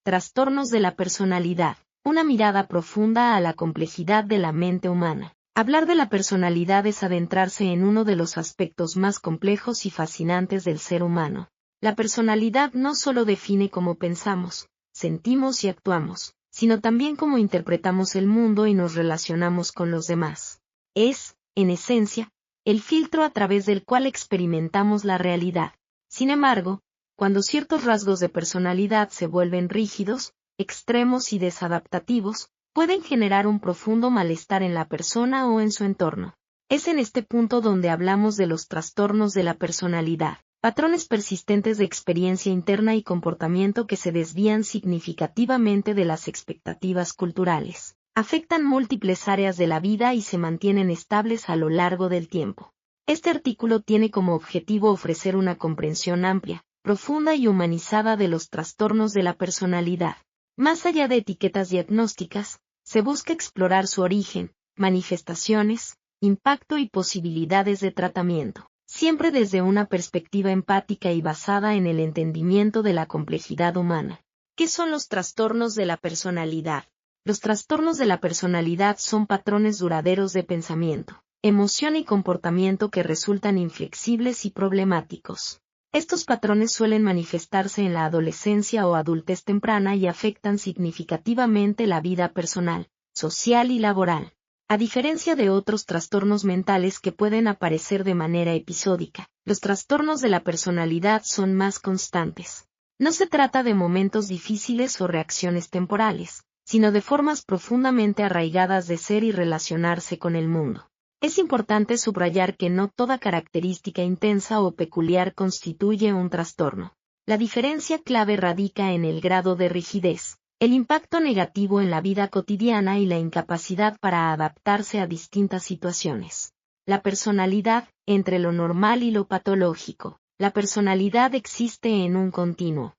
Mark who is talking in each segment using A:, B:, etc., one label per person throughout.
A: Trastornos de la personalidad. Una mirada profunda a la complejidad de la mente humana. Hablar de la personalidad es adentrarse en uno de los aspectos más complejos y fascinantes del ser humano. La personalidad no solo define cómo pensamos, sentimos y actuamos, sino también cómo interpretamos el mundo y nos relacionamos con los demás. Es, en esencia, el filtro a través del cual experimentamos la realidad. Sin embargo, cuando ciertos rasgos de personalidad se vuelven rígidos, extremos y desadaptativos, pueden generar un profundo malestar en la persona o en su entorno. Es en este punto donde hablamos de los trastornos de la personalidad, patrones persistentes de experiencia interna y comportamiento que se desvían significativamente de las expectativas culturales, afectan múltiples áreas de la vida y se mantienen estables a lo largo del tiempo. Este artículo tiene como objetivo ofrecer una comprensión amplia, profunda y humanizada de los trastornos de la personalidad. Más allá de etiquetas diagnósticas, se busca explorar su origen, manifestaciones, impacto y posibilidades de tratamiento, siempre desde una perspectiva empática y basada en el entendimiento de la complejidad humana. ¿Qué son los trastornos de la personalidad? Los trastornos de la personalidad son patrones duraderos de pensamiento, emoción y comportamiento que resultan inflexibles y problemáticos. Estos patrones suelen manifestarse en la adolescencia o adultez temprana y afectan significativamente la vida personal, social y laboral. A diferencia de otros trastornos mentales que pueden aparecer de manera episódica, los trastornos de la personalidad son más constantes. No se trata de momentos difíciles o reacciones temporales, sino de formas profundamente arraigadas de ser y relacionarse con el mundo. Es importante subrayar que no toda característica intensa o peculiar constituye un trastorno. La diferencia clave radica en el grado de rigidez, el impacto negativo en la vida cotidiana y la incapacidad para adaptarse a distintas situaciones. La personalidad, entre lo normal y lo patológico. La personalidad existe en un continuo.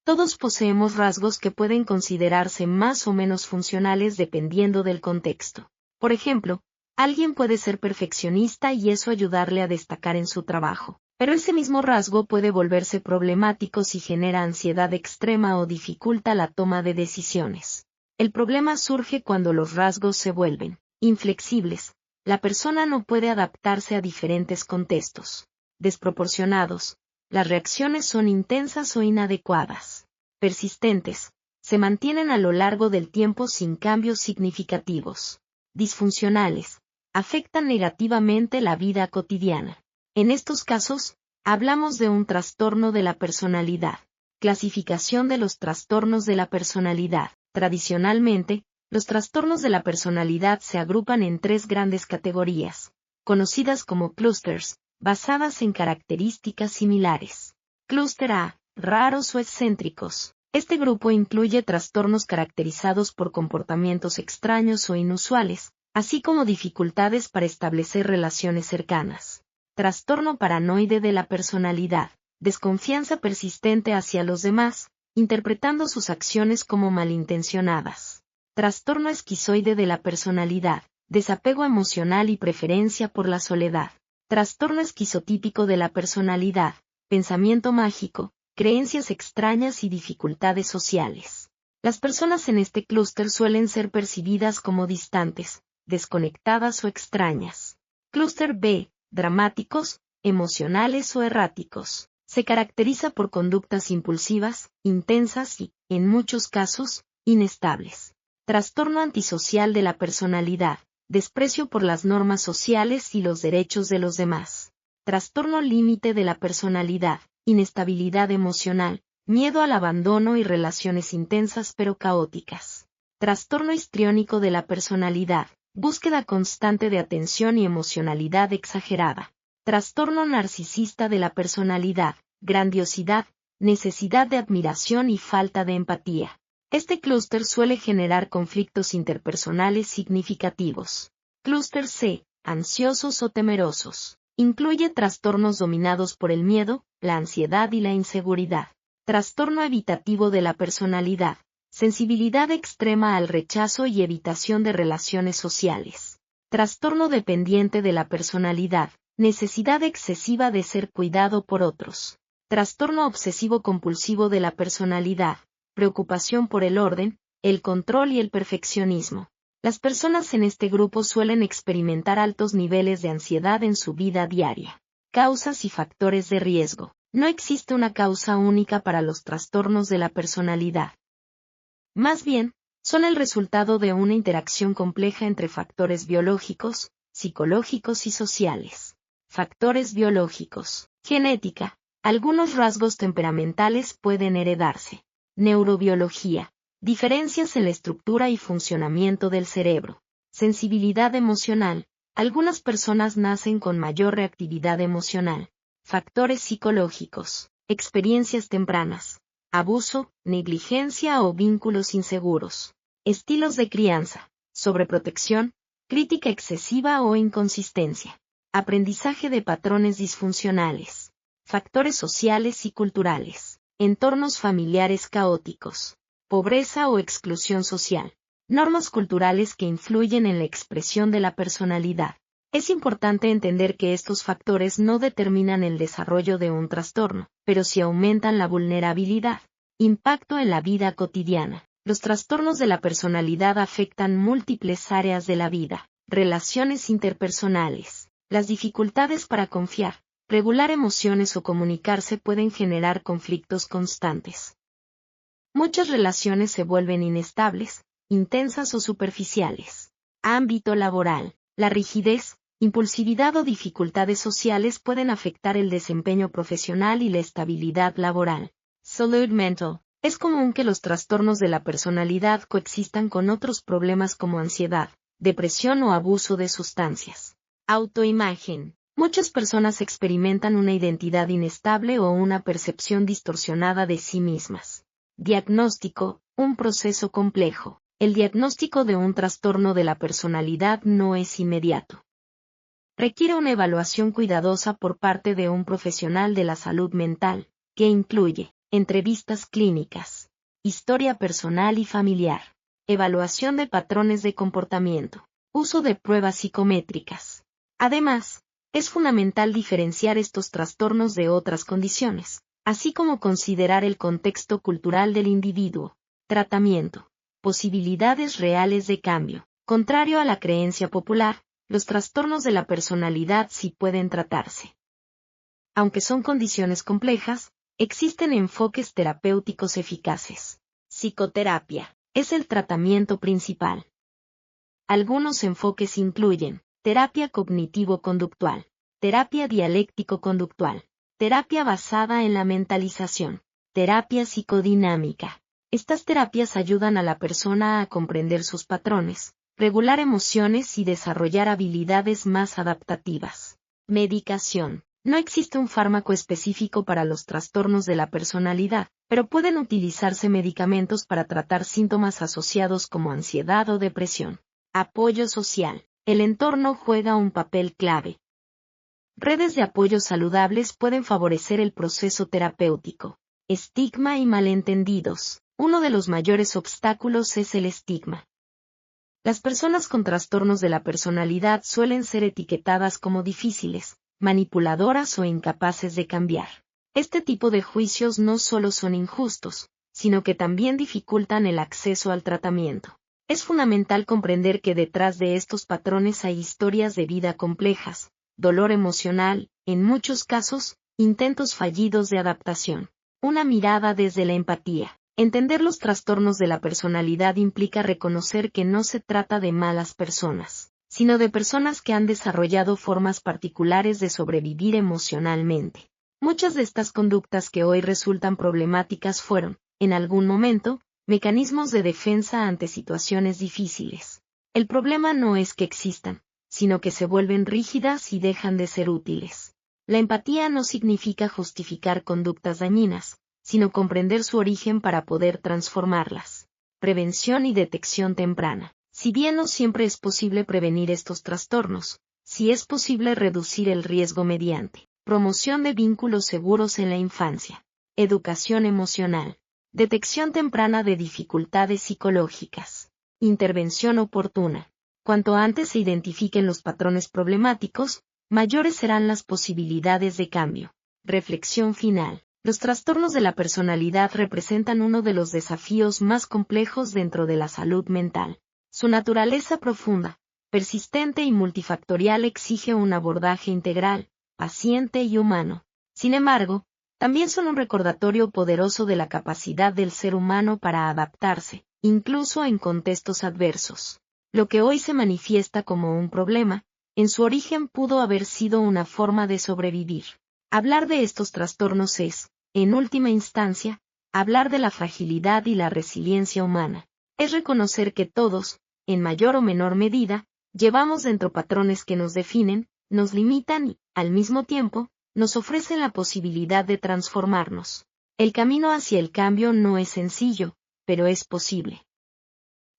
A: Todos poseemos rasgos que pueden considerarse más o menos funcionales dependiendo del contexto. Por ejemplo, alguien puede ser perfeccionista y eso ayudarle a destacar en su trabajo, pero ese mismo rasgo puede volverse problemático si genera ansiedad extrema o dificulta la toma de decisiones. El problema surge cuando los rasgos se vuelven inflexibles. La persona no puede adaptarse a diferentes contextos. Desproporcionados. Las reacciones son intensas o inadecuadas. Persistentes. Se mantienen a lo largo del tiempo sin cambios significativos. Disfuncionales. Afectan negativamente la vida cotidiana. En estos casos, hablamos de un trastorno de la personalidad. Clasificación de los trastornos de la personalidad. Tradicionalmente, los trastornos de la personalidad se agrupan en tres grandes categorías, conocidas como clústeres, basadas en características similares. Clúster A, raros o excéntricos. Este grupo incluye trastornos caracterizados por comportamientos extraños o inusuales, así como dificultades para establecer relaciones cercanas. Trastorno paranoide de la personalidad. Desconfianza persistente hacia los demás, interpretando sus acciones como malintencionadas. Trastorno esquizoide de la personalidad. Desapego emocional y preferencia por la soledad. Trastorno esquizotípico de la personalidad. Pensamiento mágico, creencias extrañas y dificultades sociales. Las personas en este clúster suelen ser percibidas como distantes, desconectadas o extrañas. Clúster B, dramáticos, emocionales o erráticos. Se caracteriza por conductas impulsivas, intensas y, en muchos casos, inestables. Trastorno antisocial de la personalidad. Desprecio por las normas sociales y los derechos de los demás. Trastorno límite de la personalidad. Inestabilidad emocional, miedo al abandono y relaciones intensas pero caóticas. Trastorno histriónico de la personalidad. Búsqueda constante de atención y emocionalidad exagerada. Trastorno narcisista de la personalidad. Grandiosidad, necesidad de admiración y falta de empatía. Este clúster suele generar conflictos interpersonales significativos. Clúster C, ansiosos o temerosos. Incluye trastornos dominados por el miedo, la ansiedad y la inseguridad. Trastorno evitativo de la personalidad. Sensibilidad extrema al rechazo y evitación de relaciones sociales. Trastorno dependiente de la personalidad. Necesidad excesiva de ser cuidado por otros. Trastorno obsesivo-compulsivo de la personalidad. preocupación por el orden, el control y el perfeccionismo. Las personas en este grupo suelen experimentar altos niveles de ansiedad en su vida diaria. Causas y factores de riesgo. No existe una causa única para los trastornos de la personalidad. Más bien, son el resultado de una interacción compleja entre factores biológicos, psicológicos y sociales. Factores biológicos. Genética. Algunos rasgos temperamentales pueden heredarse. Neurobiología. Diferencias en la estructura y funcionamiento del cerebro. Sensibilidad emocional. Algunas personas nacen con mayor reactividad emocional. Factores psicológicos. Experiencias tempranas. Abuso, negligencia o vínculos inseguros. Estilos de crianza. Sobreprotección, crítica excesiva o inconsistencia. Aprendizaje de patrones disfuncionales. Factores sociales y culturales. Entornos familiares caóticos. Pobreza o exclusión social. Normas culturales que influyen en la expresión de la personalidad. Es importante entender que estos factores no determinan el desarrollo de un trastorno, pero sí aumentan la vulnerabilidad. Impacto en la vida cotidiana. Los trastornos de la personalidad afectan múltiples áreas de la vida. Relaciones interpersonales. Las dificultades para confiar, regular emociones o comunicarse pueden generar conflictos constantes. Muchas relaciones se vuelven inestables, intensas o superficiales. Ámbito laboral. La rigidez, impulsividad o dificultades sociales pueden afectar el desempeño profesional y la estabilidad laboral. Salud mental. Es común que los trastornos de la personalidad coexistan con otros problemas como ansiedad, depresión o abuso de sustancias. Autoimagen. Muchas personas experimentan una identidad inestable o una percepción distorsionada de sí mismas. Diagnóstico, un proceso complejo. El diagnóstico de un trastorno de la personalidad no es inmediato. Requiere una evaluación cuidadosa por parte de un profesional de la salud mental, que incluye entrevistas clínicas, historia personal y familiar, evaluación de patrones de comportamiento, uso de pruebas psicométricas. Además, es fundamental diferenciar estos trastornos de otras condiciones, así como considerar el contexto cultural del individuo. Tratamiento. Posibilidades reales de cambio. Contrario a la creencia popular, los trastornos de la personalidad sí pueden tratarse. Aunque son condiciones complejas, existen enfoques terapéuticos eficaces. Psicoterapia es el tratamiento principal. Algunos enfoques incluyen terapia cognitivo-conductual, terapia dialéctico-conductual, terapia basada en la mentalización, terapia psicodinámica. Estas terapias ayudan a la persona a comprender sus patrones, regular emociones y desarrollar habilidades más adaptativas. Medicación. No existe un fármaco específico para los trastornos de la personalidad, pero pueden utilizarse medicamentos para tratar síntomas asociados como ansiedad o depresión. Apoyo social. El entorno juega un papel clave. Redes de apoyo saludables pueden favorecer el proceso terapéutico. Estigma y malentendidos. Uno de los mayores obstáculos es el estigma. Las personas con trastornos de la personalidad suelen ser etiquetadas como difíciles, manipuladoras o incapaces de cambiar. Este tipo de juicios no solo son injustos, sino que también dificultan el acceso al tratamiento. Es fundamental comprender que detrás de estos patrones hay historias de vida complejas, dolor emocional, en muchos casos, intentos fallidos de adaptación. Una mirada desde la empatía. Entender los trastornos de la personalidad implica reconocer que no se trata de malas personas, sino de personas que han desarrollado formas particulares de sobrevivir emocionalmente. Muchas de estas conductas que hoy resultan problemáticas fueron, en algún momento, mecanismos de defensa ante situaciones difíciles. El problema no es que existan, sino que se vuelven rígidas y dejan de ser útiles. La empatía no significa justificar conductas dañinas, sino comprender su origen para poder transformarlas. Prevención y detección temprana. Si bien no siempre es posible prevenir estos trastornos, sí es posible reducir el riesgo mediante promoción de vínculos seguros en la infancia, educación emocional, detección temprana de dificultades psicológicas, intervención oportuna. Cuanto antes se identifiquen los patrones problemáticos, mayores serán las posibilidades de cambio. Reflexión final. Los trastornos de la personalidad representan uno de los desafíos más complejos dentro de la salud mental. Su naturaleza profunda, persistente y multifactorial exige un abordaje integral, paciente y humano. Sin embargo, también son un recordatorio poderoso de la capacidad del ser humano para adaptarse, incluso en contextos adversos. Lo que hoy se manifiesta como un problema, en su origen pudo haber sido una forma de sobrevivir. Hablar de estos trastornos es, en última instancia, hablar de la fragilidad y la resiliencia humana. Es reconocer que todos, en mayor o menor medida, llevamos dentro patrones que nos definen, nos limitan y, al mismo tiempo, nos ofrecen la posibilidad de transformarnos. El camino hacia el cambio no es sencillo, pero es posible.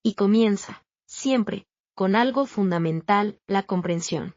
A: Y comienza, siempre, con algo fundamental, la comprensión.